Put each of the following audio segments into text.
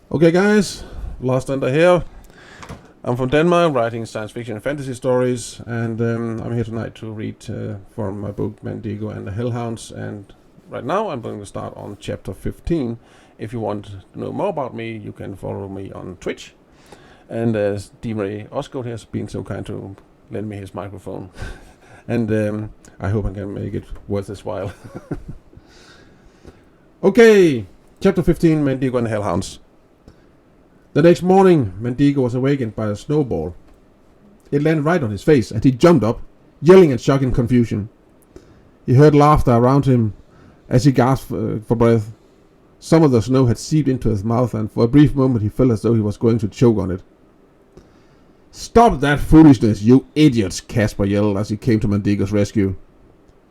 Okay, guys, Lost Under here. I'm from Denmark, writing science fiction and fantasy stories, and I'm here tonight to read from my book Mandigo and the Hellhounds. And right now, I'm going to start on chapter 15. If you want to know more about me, you can follow me on Twitch. And D-Ray Osgood has been so kind to lend me his microphone, and I hope I can make it worth his while. Okay, chapter 15, Mandigo and the Hellhounds. The next morning, Mandigo was awakened by a snowball. It landed right on his face, and he jumped up, yelling in shock and confusion. He heard laughter around him as he gasped for breath. Some of the snow had seeped into his mouth, and for a brief moment he felt as though he was going to choke on it. "Stop that foolishness, you idiots!" Casper yelled as he came to Mandigo's rescue.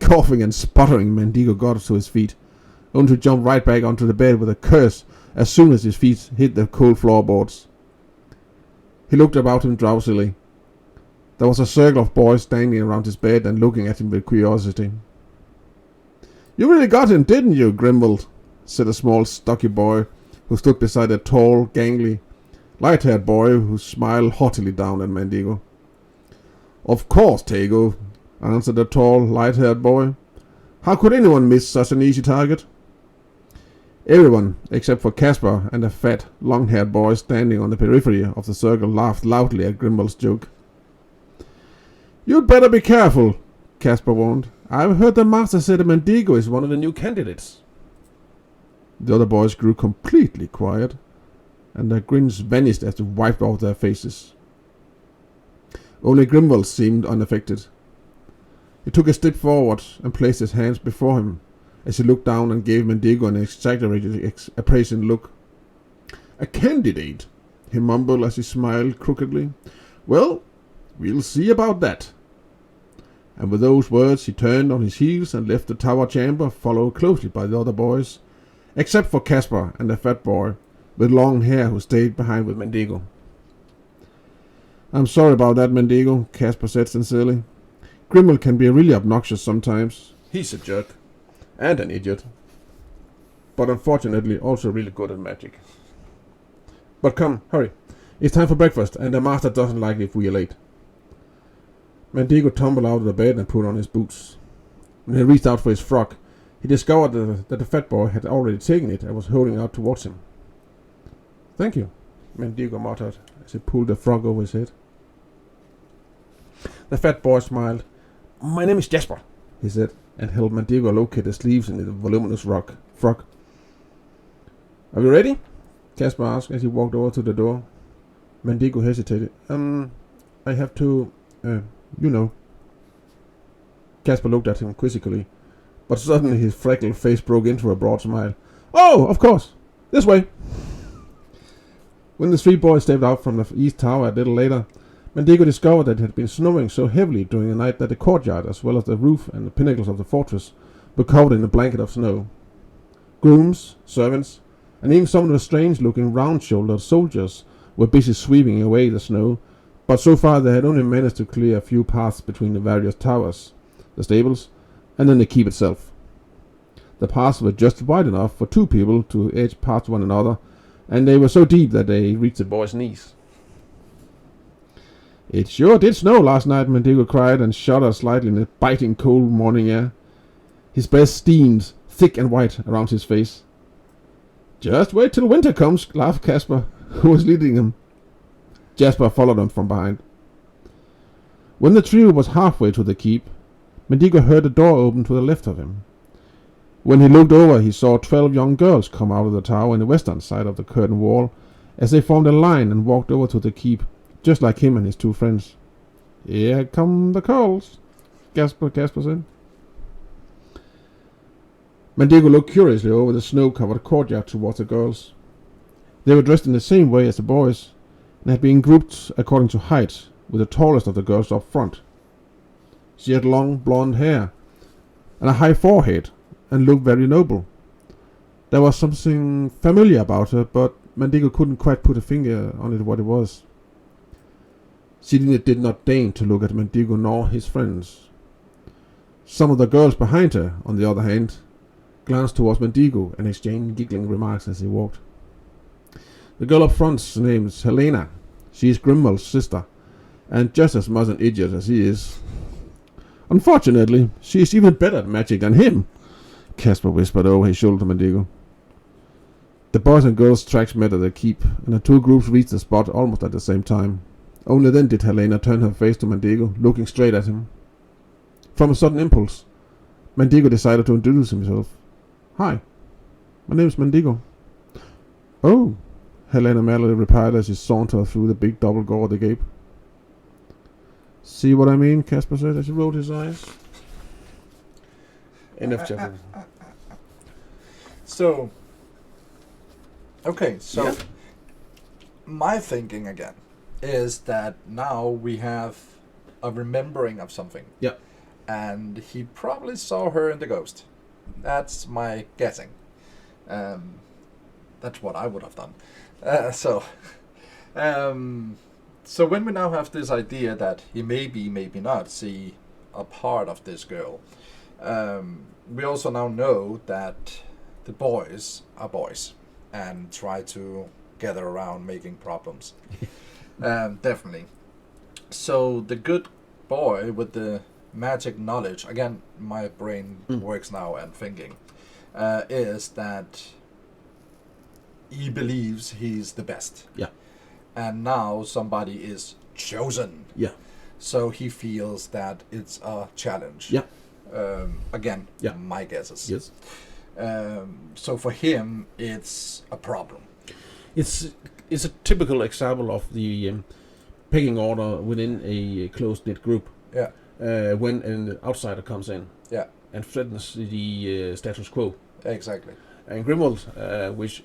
Coughing and sputtering, Mandigo got to his feet, only to jump right back onto the bed with a curse as soon as his feet hit the cold floorboards. He looked about him drowsily. There was a circle of boys standing around his bed and looking at him with curiosity. "You really got him, didn't you, Grimwald?" said a small, stocky boy who stood beside a tall, gangly, light-haired boy who smiled haughtily down at Mandigo. "Of course, Tego," answered the tall, light-haired boy. "How could anyone miss such an easy target?" Everyone, except for Casper and a fat, long-haired boy standing on the periphery of the circle, laughed loudly at Grimwald's joke. "You'd better be careful," Casper warned. "I've heard the master say that Mandigo is one of the new candidates." The other boys grew completely quiet, and their grins vanished as they wiped off their faces. Only Grimwald seemed unaffected. He took a step forward and placed his hands before him, as he looked down and gave Mandigo an exaggerated, appraising look. "A candidate," he mumbled as he smiled crookedly. "Well, we'll see about that." And with those words he turned on his heels and left the tower chamber, followed closely by the other boys, except for Casper and the fat boy with long hair who stayed behind with Mandigo. "I'm sorry about that, Mandigo," Casper said sincerely. "Grimwald can be really obnoxious sometimes. He's a jerk. And an idiot. But unfortunately also really good at magic. But come, hurry. It's time for breakfast, and the master doesn't like it if we are late." Mandigo tumbled out of the bed and put on his boots. When he reached out for his frock, he discovered that the fat boy had already taken it and was holding it out towards him. "Thank you," Mandigo muttered as he pulled the frock over his head. The fat boy smiled. "My name is Jasper," he said, and helped Mandigo locate the sleeves in the voluminous frock. "Are we ready?" Casper asked as he walked over to the door. Mandigo hesitated. I have to, you know." Casper looked at him quizzically, but suddenly his freckled face broke into a broad smile. "Oh, of course. This way." When the three boys stepped out from the east tower a little later, Mandigo discovered that it had been snowing so heavily during the night that the courtyard, as well as the roof and the pinnacles of the fortress, were covered in a blanket of snow. Grooms, servants, and even some of the strange-looking round-shouldered soldiers were busy sweeping away the snow, but so far they had only managed to clear a few paths between the various towers, the stables, and then the keep itself. The paths were just wide enough for two people to edge past one another, and they were so deep that they reached the boys' knees. "It sure did snow last night," Mandigo cried, and shuddered slightly in the biting cold morning air. His breath steamed, thick and white, around his face. "Just wait till winter comes," laughed Casper, who was leading him. Jasper followed them from behind. When the trio was halfway to the keep, Mandigo heard a door open to the left of him. When he looked over, he saw 12 young girls come out of the tower in the western side of the curtain wall, as they formed a line and walked over to the keep, just like him and his two friends. "Here come the girls," Casper said. Mandigo looked curiously over the snow-covered courtyard towards the girls. They were dressed in the same way as the boys, and had been grouped according to height, with the tallest of the girls up front. She had long blonde hair and a high forehead, and looked very noble. There was something familiar about her, but Mandigo couldn't quite put a finger on it what it was. She did not deign to look at Mandigo nor his friends. Some of the girls behind her, on the other hand, glanced towards Mandigo and exchanged giggling remarks as he walked. The girl up front's name is Helena. She's Grimwald's sister, and just as much an idiot as he is. Unfortunately, she is even better at magic than him, Casper whispered over his shoulder to Mandigo. The boys and girls' tracks met at the keep, and the two groups reached the spot almost at the same time. Only then did Helena turn her face to Mandigo, looking straight at him. From a sudden impulse, Mandigo decided to introduce himself. Hi, my name is Mandigo. Oh, Helena merrily replied as she sauntered through the big double door at the gate. See what I mean, Casper said as he rolled his eyes. End of chapter. So, my thinking again is that now we have a remembering of something. Yeah. And he probably saw her in the ghost. That's my guessing. That's what I would have done. So when we now have this idea that he maybe not see a part of this girl, we also now know that the boys are boys and try to gather around making problems. Definitely. So the good boy with the magic knowledge, again, my brain works now and thinking, is that he believes he's the best. Yeah. And now somebody is chosen. Yeah. So he feels that it's a challenge. Yeah. Again, yeah. My guesses. Yes. So for him, it's a problem. It's a typical example of the pecking order within a close-knit group. Yeah. When an outsider comes in. Yeah. And threatens the status quo. Exactly. And Grimwald, which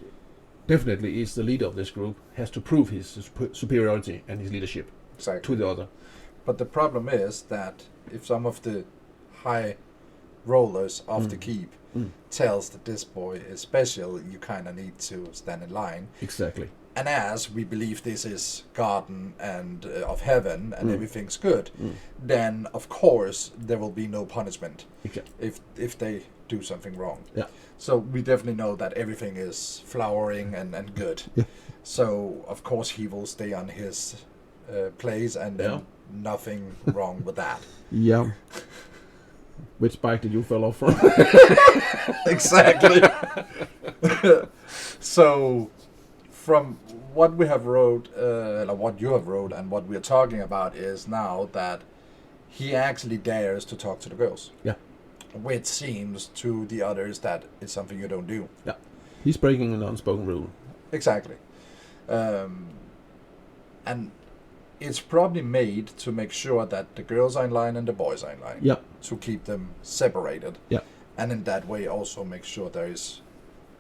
definitely is the leader of this group, has to prove his superiority and his leadership to the other. But the problem is that if some of the high rollers of the keep tells that this boy is special, you kind of need to stand in line. Exactly. And as we believe this is garden and of heaven and everything's good, then of course there will be no punishment if they do something wrong. Yeah. So we definitely know that everything is flowering and good. Yeah. So of course he will stay on his place and then nothing wrong with that. Yeah. Which bike did you fall off from? Exactly. So from what we have wrote, what you have wrote and what we are talking about is now that he actually dares to talk to the girls. Yeah. Which seems to the others that it's something you don't do. Yeah. He's breaking an unspoken rule. Exactly. And it's probably made to make sure that the girls are in line and the boys are in line. Yeah. To keep them separated. Yeah. And in that way also make sure there is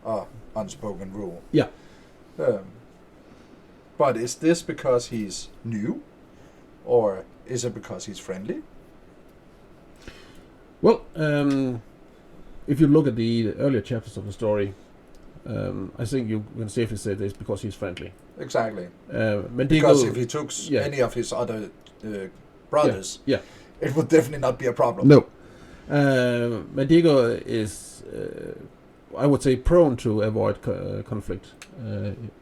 a unspoken rule. Yeah. But is this because he's new? Or is it because he's friendly? Well, if you look at the earlier chapters of the story, I think you can safely say this because he's friendly. Exactly. Mandigo, because if he took any of his other brothers, it would definitely not be a problem. No. Mandigo is, I would say, prone to avoid conflict,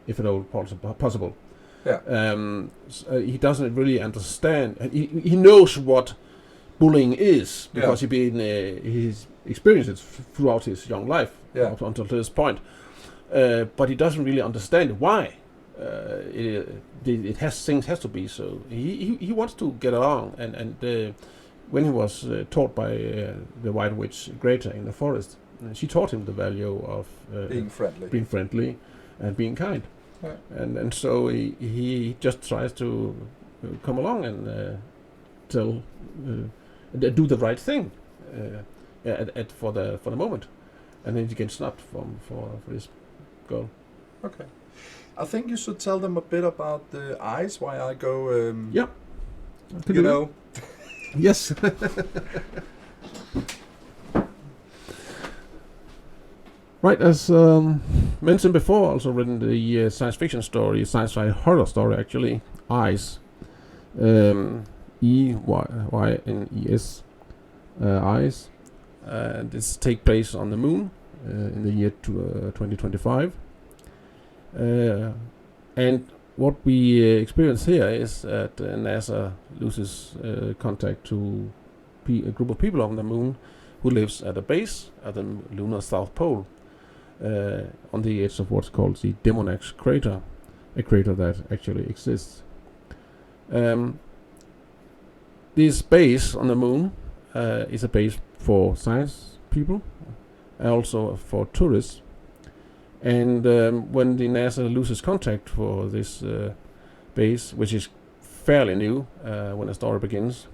if at all possible. Yeah. He doesn't really understand. He knows what bullying is because he's experienced it throughout his young life up until this point. But he doesn't really understand why things has to be so. He wants to get along, and when he was taught by the White Witch Greta in the forest, she taught him the value of being friendly, and being kind. Yeah. And so he just tries to come along and do the right thing for the moment, and then he gets snapped for this girl. Okay, I think you should tell them a bit about the eyes. Why I go? You know. Yes. Right, as mentioned before, also written the science fiction story, sci-fi horror story actually, Eyes, E-Y-N-E-S, Eyes, and this take place on the moon in the year 2025. And what we experience here is that NASA loses contact to a group of people on the moon who lives at a base at the lunar south pole on the edge of what's called the Demonax crater, a crater that actually exists. This base on the moon is a base for science people, also for tourists. And when the NASA loses contact for this base, which is fairly new when the story begins,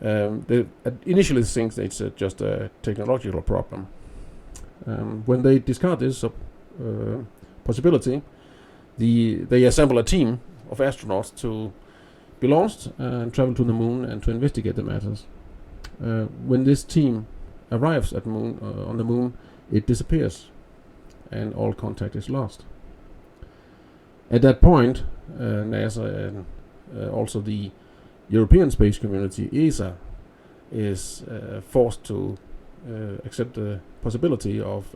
they initially think it's just a technological problem. When they discard this possibility, they assemble a team of astronauts to be launched and travel to the moon and to investigate the matters. When this team arrives at on the moon, it disappears and all contact is lost. At that point, NASA and also the European Space Community, ESA, is forced to accept the possibility of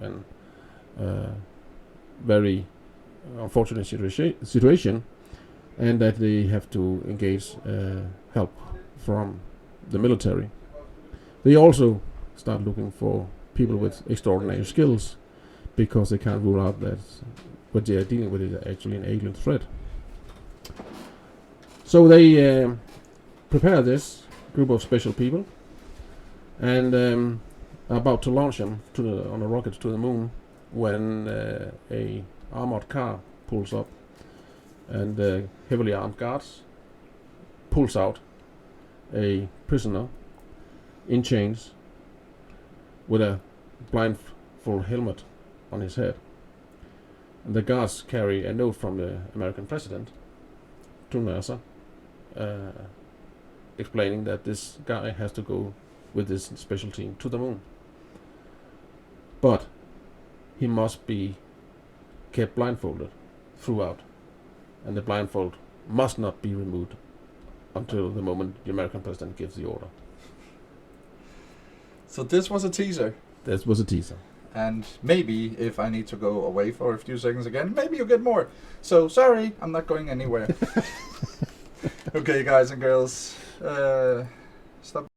a very unfortunate situation, and that they have to engage help from the military. They also start looking for people with extraordinary skills, because they can't rule out that what they are dealing with is actually an alien threat. So they prepare this group of special people and are about to launch them on a rocket to the moon when a armored car pulls up, and heavily armed guards pulls out a prisoner in chains with a blindfold helmet on his head. And the guards carry a note from the American president to NASA explaining that this guy has to go with this special team to the moon. But he must be kept blindfolded throughout, and the blindfold must not be removed until the moment the American president gives the order. So this was a teaser. This was a teaser. And maybe if I need to go away for a few seconds again, maybe you'll get more. So sorry, I'm not going anywhere. Okay, guys and girls, stop.